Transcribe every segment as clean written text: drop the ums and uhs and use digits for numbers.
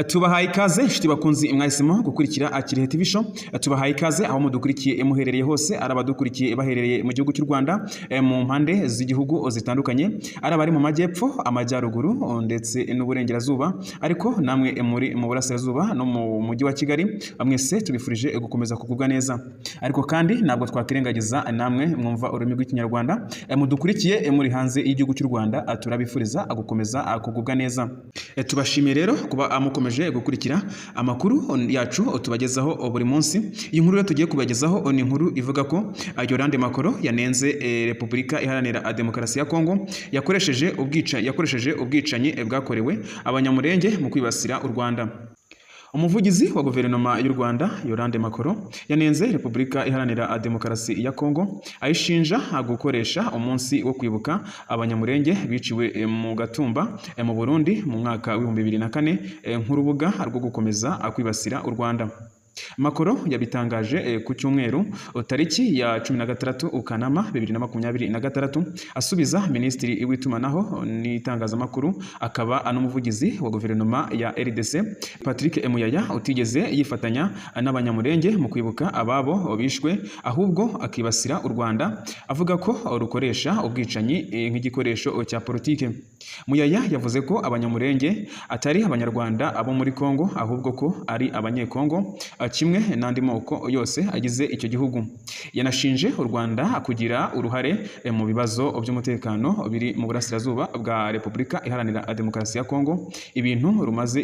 Tubahaye ikaze inshuti bakunzi mwahisemo gukurikira Kirehe TV Show. Tubahaye ikaze aho mudukurikiye muherereye hose, arabadukurikiye baherereye mu gihugu cy'u Rwanda, mu mpande z'igihugu zitandukanye, arabari mu majyepfo, amajyaruguru ndetse n'uburengerazuba, ariko namwe muri mu burasirazuba no mu mujyi wa Kigali, mwese tubifurije gukomeza kugubwa neza. Ariko kandi ntabwo twakirengagiza namwe mwumva ururimi rw'ikinyarwanda, mudukurikiye muri hanze y'igihugu cy'u Rwanda, turabifuriza gukomeza kugubwa neza. Tubashimiye rero kuba mukomeje gukurikira amakuru yacu tubagezaho buri munsi. Iyi nkuru yo tugiye kubagezaho ni inkuru ivuga ko Yolande Makoro yanenze Repubulika Iharanira Demokarasi ya Kongo yakoresheje ubwicanyi bwakorewe abanyamurenge mu kwibasira u Rwanda. Umuvugizi wa guverinoma y'u Rwanda Yolande Makoro yanenze Repubulika Iharanira Demokarasi ya Kongo ayishinja gukoresha umunsi wo kwibuka abanyamurenge biciwe mu Gatumba mu Burundi mu mwaka wa 2004 nk'urubuga rwo gukomeza kwibasira u Rwanda. Makoro yabitangaje ku cyumweru tariki ya 16 Kanama 2026 asubiza Minisitiri w'itumanaho n'itangazamakuru akaba n'umuvugizi wa guverinoma ya RDC Patrick Emuyaya utigeze yifatanya n'abanyamurenge mu kwibuka ababo bishwe, ahubwo akibasira u Rwanda avuga ko rukoresha ubwicanyi nk'igikoresho cya politike. Muyaya yavuze ko abanyamurenge atari abanyarwanda abo muri Kongo, ahubwo ko ari abanyekongo kimwe n'andi moko yose agize icyo gihugu. Yanashinje u Rwanda kugira uruhare mu bibazo by'umutekano biri mu burasirazuba bwa Repubulika Iharanira Demokarasi ya Kongo, ibintu rumaze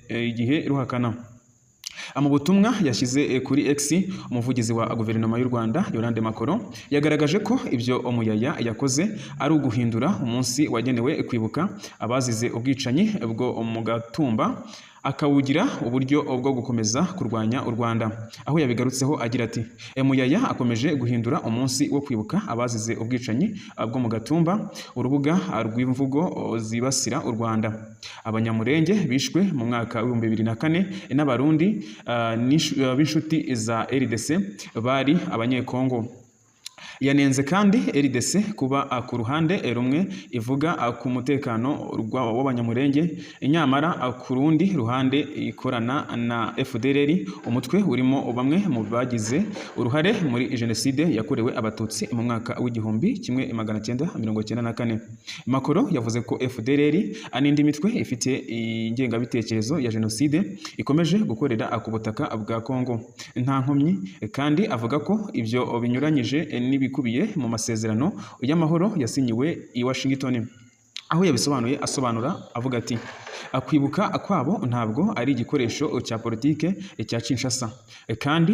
igihe ruhakana. Mu butumwa yashyize kuri X, umuvugizi wa guverinoma y'u Rwanda Yolande Makoro yagaragaje ko ibyo Muyaya yakoze ari uguhindura umunsi wagenewe kwibuka abazize ubwicanyi bwo mu Gatumba akawugira uburyo bwo gukomeza kurwanya u Rwanda. Aho yabigarutseho agira ati Muyaya akomeje guhindura umunsi wo kwibuka abazize ubwicanyi bwo mu Gatumba urubuga rw'imvugo zibasira u Rwanda. Abanyamurenge bishwe mu mwaka wa 2004 n'abarundi b'inshuti za RDC bari abanyekongo. Yanenze kandi RDC kuba ku ruhande rumwe ivuga ku mutekano w'abanyamurenge, nyamara ku rundi ruhande ikorana na FDLR, umutwe urimo bamwe mu bagize uruhare muri jenoside yakorewe abatutsi mu mwaka w'1994. Makoro yavuze ko FDLR n'indi mitwe ifite ingengabitekerezo ya jenoside ikomeje gukorera ku butaka bwa Kongo nta nkomyi, kandi avuga ko ibyo binyuranyije bikubiye mu masezerano y'amahoro yasinyiwe i Washington. Aho yabisobanuye asobanura avuga ati kwibuka kwabo ntabwo ari igikoresho cya politike cya Kinshasa, kandi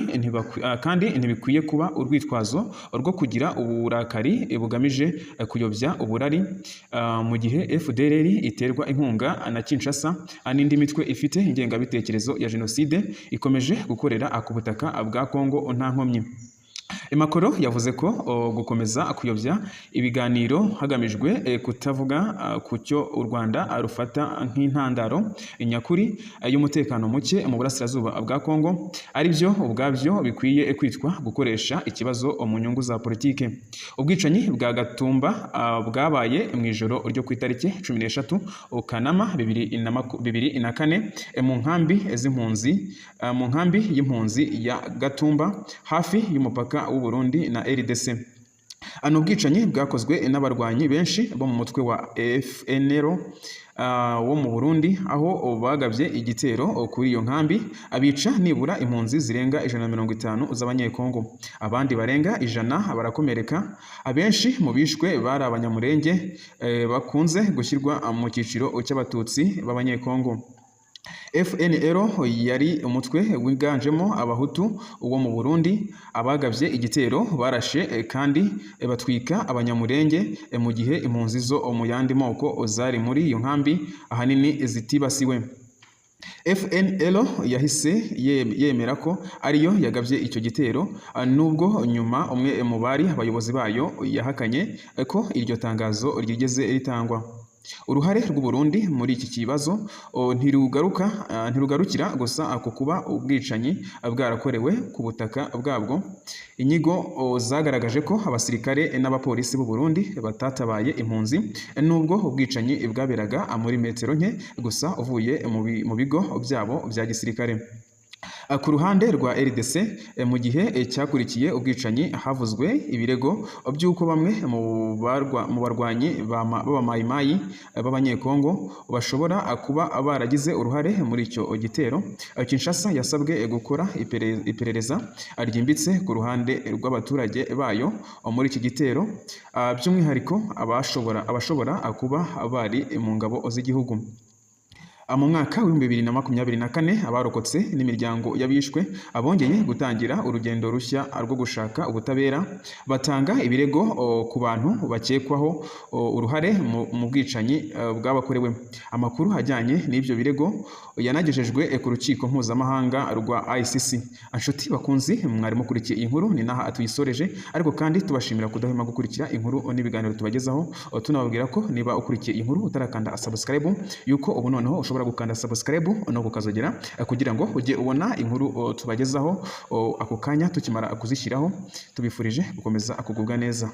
ntibikwiye kuba urwitwazo rwo kugira uburakari bugamije kuyobya uburari, mu gihe FDLR iterwa inkunga na Kinshasa n'indi mitwe ifite ingengabitekerezo ya jenoside ikomeje gukorera ku butaka bwa Kongo nta nkomyi. Makoro yavuze ko gukomeza kuyobya ibiganiro hagamijwe kutavuga ku cyo u Rwanda rufata nk'intandaro nyakuri y'umutekano muke mu burasirazuba bwa Kongo ari byo ubwabyo bikwiye kwitwa gukoresha ikibazo mu nyungu za politike. Ubwicanyi bwa Gatumba bwabaye mu ijoro ryo ku itariki 13 Kanama 2004 mu nkambi y'impunzi ya Gatumba hafi y'umupaka w'u Burundi na RDC. Ubwicanyi bwakozwe n'abarwanyi benshi bo mu mutwe wa FNL wo mu Burundi, aho bagabye igitero kuri iyo nkambi abica nibura impunzi zirenga 150 z'abanyekongo, abandi barenga 100 barakomereka. Abenshi mu bishwe bari abanyamurenge bakunze gushyirwa mu cyiciro cy'abatutsi b'abanyekongo. FNL yari umutwe wiganjemo abahutu wo mu Burundi. Abagabye igitero barashe kandi batwika abanyamurenge, mu gihe impunzi zo mu yandi moko zari muri iyo nkambi ahanini zitibasiwe. FNL yahise yemera ko ariyo yagabye icyo gitero, nubwo nyuma umwe mu bari abayobozi bayo yahakanye ko iryo tangazo ryigeze ritangwa. Uruhare rw'u Burundi muri iki kibazo ntirugarukira gusa ku kuba ubwicanyi bwarakorewe ku butaka bwabwo. Inyigo zagaragaje ko abasirikare n'abapolisi b'u Burundi batatabaye impunzi nubwo ubwicanyi bwaberaga muri metero nke gusa uvuye mu bigo byabo bya gisirikare. Ku ruhande rwa RDC mu gihe cyakurikiye ubwicanyi havuzwe ibirego by'uko bamwe mu barwanyi b'abamayimayi b'abanyekongo bashobora kuba baragize uruhare muri icyo gitero. Kinshasa yasabwe gukora iperereza ryimbitse ku ruhande rw'abaturage bayo muri iki gitero, by'umwihariko abashobora kuba bari mu ngabo z'igihugu. Mu mwaka w'2024 abarokotse n'imiryango y'abishwe abongeye gutangira urugendo rushya rwo gushaka ubutabera, batanga ibirego ku bantu bakekwaho uruhare mu bwicanyi bwabakorewe. Amakuru ajyanye n'ibyo birego yanagejejwe ku rukiko mpuzamahanga rwa ICC. Anshuti bakunzi, mwari mukurikiye iyi nkuru, ni naha tuyisoreje, ariko kandi tubashimira kudahwema gukurikira inkuru n'ibiganiro tubagezaho, tunababwira ko niba ukurikiye iyi nkuru utarakanda subscribe, yuko ubu noneho ushobora gukanda subscribe no kukazogera kugira ngo ujye ubona inkuru tubagezaho ako kanya tukimara kuzishyiraho. Tubifurije gukomeza kugubwa neza.